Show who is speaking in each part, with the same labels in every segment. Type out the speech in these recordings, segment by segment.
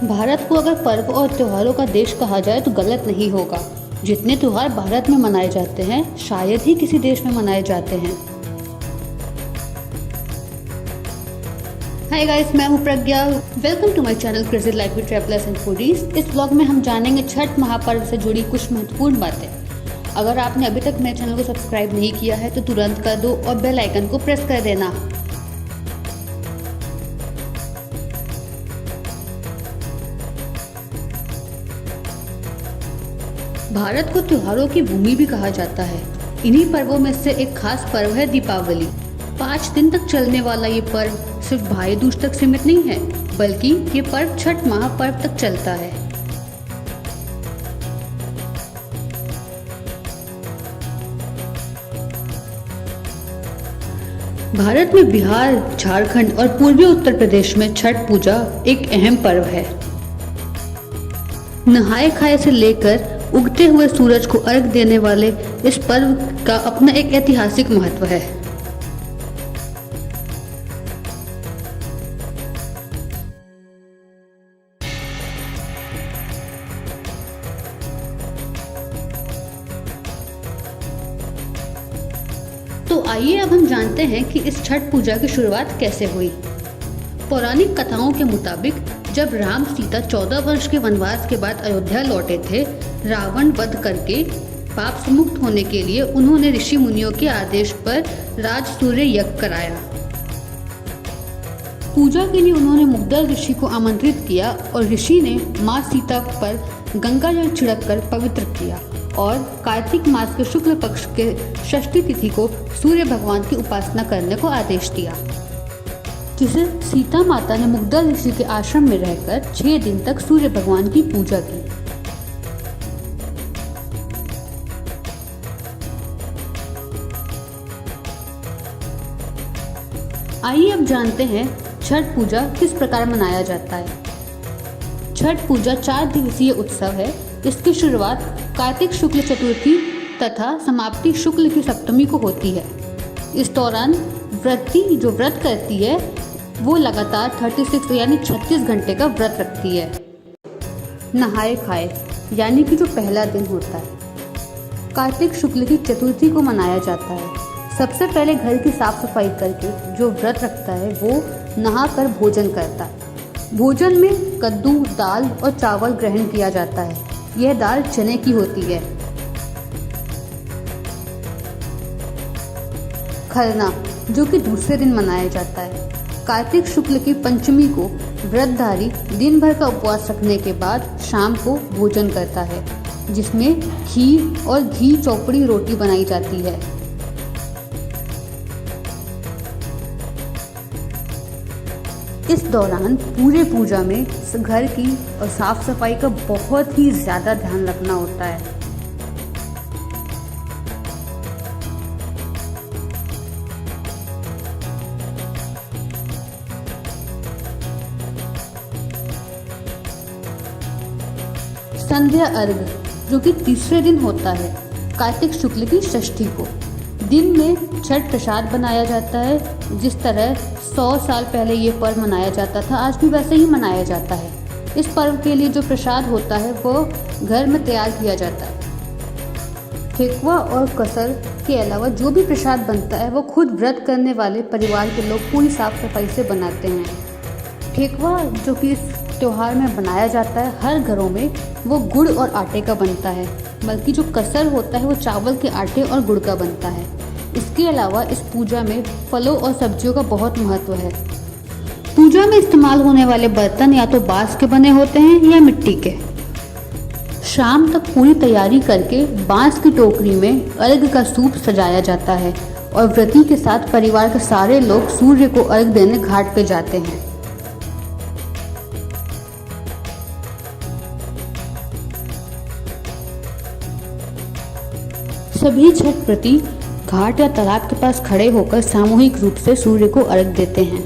Speaker 1: भारत को अगर पर्व और त्योहारों का देश कहा जाए तो गलत नहीं होगा। जितने त्योहार भारत में मनाए जाते हैं शायद ही किसी देश में मनाए जाते हैं। हाय गाइस, मैं हूं Pragya. Welcome to my channel crazy life with travellers and foodies. इस व्लॉग में हम जानेंगे छठ महापर्व से जुड़ी कुछ महत्वपूर्ण बातें। अगर आपने अभी तक मेरे चैनल को सब्सक्राइब नहीं किया है तो तुरंत कर दो और बेल आइकन को प्रेस कर देना। भारत को त्योहारों की भूमि भी कहा जाता है। इन्हीं पर्वों में से एक खास पर्व है दीपावली। 5 दिन तक चलने वाला ये पर्व सिर्फ भाई दूज तक सीमित नहीं है, बल्कि ये पर्व छठ महापर्व तक चलता है। भारत में बिहार, झारखंड और पूर्वी उत्तर प्रदेश में छठ पूजा एक अहम पर्व है। नहाए खाए से लेकर उगते हुए सूरज को अर्घ देने वाले इस पर्व का अपना एक ऐतिहासिक महत्व है। तो आइए अब हम जानते हैं कि इस छठ पूजा की शुरुआत कैसे हुई। पौराणिक कथाओं के मुताबिक जब राम सीता 14 वर्ष के वनवास के बाद अयोध्या लौटे थे, रावण वध करके पाप से मुक्त होने के लिए उन्होंने ऋषि मुनियों के आदेश पर राज सूर्य यज्ञ कराया। पूजा के लिए उन्होंने मुग्दर ऋषि को आमंत्रित किया और ऋषि ने मां सीता पर गंगा जल छिड़ककर पवित्र किया और कार्तिक मास के शुक्ल पक्ष के षष्ठी तिथि को सूर्य भगवान की उपासना करने को आदेश दिया, जिसे सीता माता ने मुग्दर ऋषि के आश्रम में रहकर 6 दिन तक सूर्य भगवान की पूजा की। आइए अब जानते हैं छठ पूजा किस प्रकार मनाया जाता है। छठ पूजा 4 दिवसीय उत्सव है। इसकी शुरुआत कार्तिक शुक्ल चतुर्थी तथा समाप्ति शुक्ल की सप्तमी को होती है। इस दौरान व्रती जो व्रत करती है वो लगातार 36 घंटे का व्रत रखती है। नहाए खाए यानी कि जो पहला दिन होता है, कार्तिक शुक्ल की चतुर्थी को मनाया जाता है। सबसे पहले घर की साफ सफाई करके जो व्रत रखता है वो नहाकर भोजन करता है। भोजन में कद्दू, दाल और चावल ग्रहण किया जाता है। यह दाल चने की होती है। खरना जो कि दूसरे दिन मनाया जाता है। कार्तिक शुक्ल की पंचमी को व्रतधारी दिन भर का उपवास रखने के बाद शाम को भोजन करता है, जिसमें खीर और घी चौपड़ी रोटी बनाई जाती है। इस दौरान पूरे पूजा में घर की और साफ सफाई का बहुत ही ज्यादा ध्यान रखना होता है। संध्या अर्घ जो कि तीसरे दिन होता है, कार्तिक शुक्ल की षष्ठी को। दिन में छठ प्रसाद बनाया जाता है। जिस तरह 100 साल पहले ये पर्व मनाया जाता था, आज भी वैसे ही मनाया जाता है। इस पर्व के लिए जो प्रसाद होता है वो घर में तैयार किया जाता है। ठेकुआ और कसर के अलावा जो भी प्रसाद बनता है वो खुद व्रत करने वाले परिवार के लोग पूरी साफ सफाई से बनाते हैं। ठेकुआ जो कि इस त्योहार में बनाया जाता है हर घरों में, वो गुड़ और आटे का बनता है, बल्कि जो कसर होता है वो चावल के आटे और गुड़ का बनता है। इसके अलावा इस पूजा में फलों और सब्जियों का बहुत महत्व है। पूजा में इस्तेमाल होने वाले बर्तन या तो बांस के बने होते हैं या मिट्टी के। शाम तक पूरी तैयारी करके बांस की टोकरी में अर्घ का सूप सजाया जाता है और व्रती के साथ परिवार के सारे लोग सूर्य को अर्घ देने घाट पे जाते हैं। सभी छठ व्रती घाट या तालाब के पास खड़े होकर सामूहिक रूप से सूर्य को अर्घ देते हैं।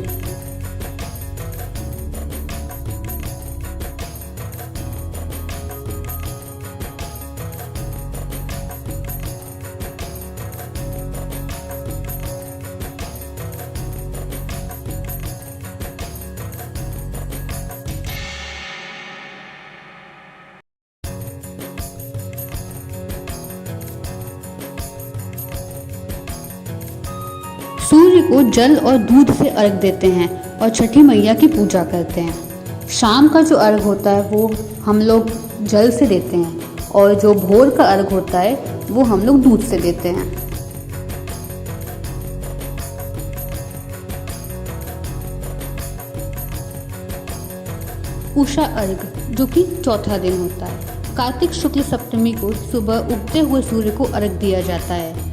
Speaker 1: सूर्य को जल और दूध से अर्घ देते हैं और छठी मैया की पूजा करते हैं। शाम का जो अर्घ होता है वो हम लोग जल से देते हैं और जो भोर का अर्घ होता है वो हम लोग दूध से देते हैं। उषा अर्घ, जो कि चौथा दिन होता है। कार्तिक शुक्ल सप्तमी को सुबह उगते हुए सूर्य को अर्घ दिया जाता है।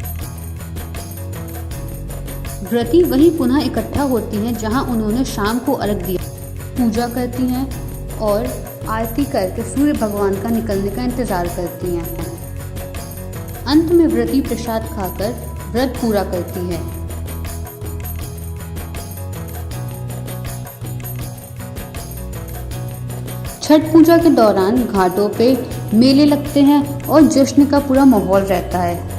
Speaker 1: व्रती वहीं पुनः इकट्ठा होती हैं जहां उन्होंने शाम को अर्घ दिया, पूजा करती हैं और आरती करके सूर्य भगवान का निकलने का इंतजार करती हैं। अंत में व्रती प्रसाद खाकर व्रत पूरा करती है। छठ पूजा के दौरान घाटों पे मेले लगते हैं और जश्न का पूरा माहौल रहता है।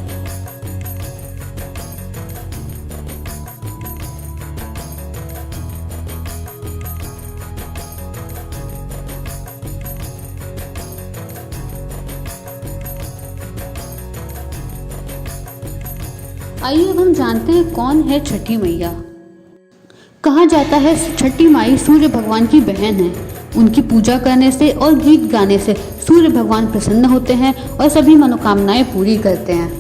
Speaker 1: आइए अब हम जानते हैं कौन है छठी मैया। कहा जाता है छठी माई सूर्य भगवान की बहन है। उनकी पूजा करने से और गीत गाने से सूर्य भगवान प्रसन्न होते हैं और सभी मनोकामनाएं पूरी करते हैं।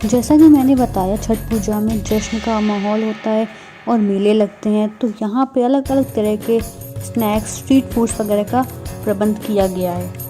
Speaker 1: जैसा कि मैंने बताया, छठ पूजा में जश्न का माहौल होता है और मेले लगते हैं। तो यहाँ पे अलग अलग तरह के स्नैक्स, स्ट्रीट फूड्स वगैरह का प्रबंध किया गया है।